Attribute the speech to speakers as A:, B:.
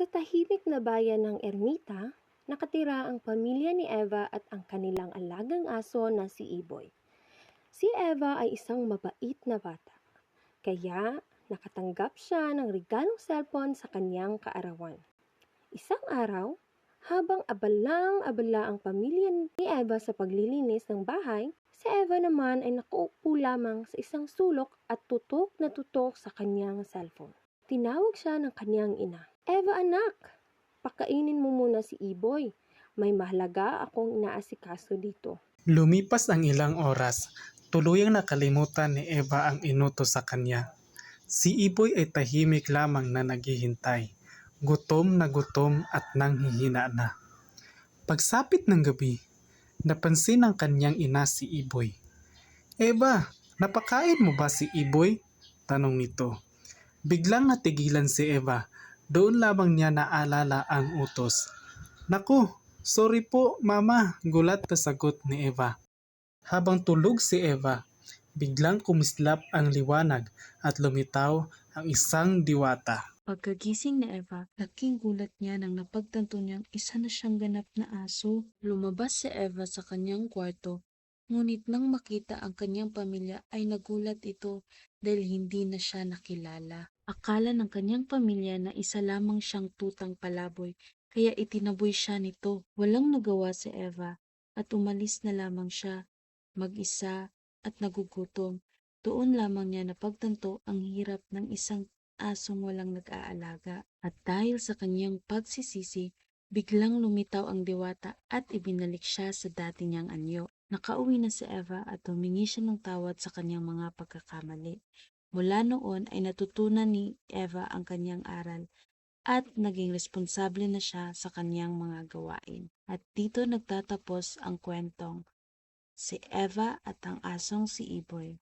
A: Sa tahimik na bayan ng Ermita, nakatira ang pamilya ni Eva at ang kanilang alagang aso na si Iboy. Si Eva ay isang mabait na bata, kaya nakatanggap siya ng regalong cellphone sa kanyang kaarawan. Isang araw, habang abalang-abala ang pamilya ni Eva sa paglilinis ng bahay, si Eva naman ay nakaupo lamang sa isang sulok at tutok na tutok sa kanyang cellphone. Tinawag siya ng kanyang ina. Eva anak, pakainin mo muna si Iboy. May mahalaga akong inaasikaso dito.
B: Lumipas ang ilang oras, tuluyang nakalimutan ni Eva ang inutos sa kanya. Si Iboy ay tahimik lamang na naghihintay, gutom at nanghihina na. Pagsapit ng gabi, napansin ng kanyang ina si Iboy. "Eva, napakain mo ba si Iboy?" tanong nito. Biglang natigilan si Eva, doon lamang niya naalala ang utos. "Naku, sorry po mama," gulat na sagot ni Eva. Habang tulog si Eva, biglang kumislap ang liwanag at lumitaw ang isang diwata.
C: Pagkagising ni Eva, laking gulat niya nang napagtanto niyang isa na siyang ganap na aso. Lumabas si Eva sa kanyang kwarto, ngunit nang makita ang kanyang pamilya ay nagulat ito dahil hindi na siya nakilala. Akala ng kanyang pamilya na isa lamang siyang tutang palaboy, kaya itinaboy siya nito. Walang nagawa si Eva at umalis na lamang siya, mag-isa at nagugutom. Doon lamang niya napagtanto ang hirap ng isang asong walang nag-aalaga, at dahil sa kanyang pagsisisi, biglang lumitaw ang diwata at ibinalik siya sa dati niyang anyo. Nakauwi na si Eva at humingi siya ng tawad sa kanyang mga pagkakamali. Mula noon ay natutunan ni Eva ang kanyang aral at naging responsable na siya sa kanyang mga gawain. At dito nagtatapos ang kwentong Si Eva at ang asong si Iboy.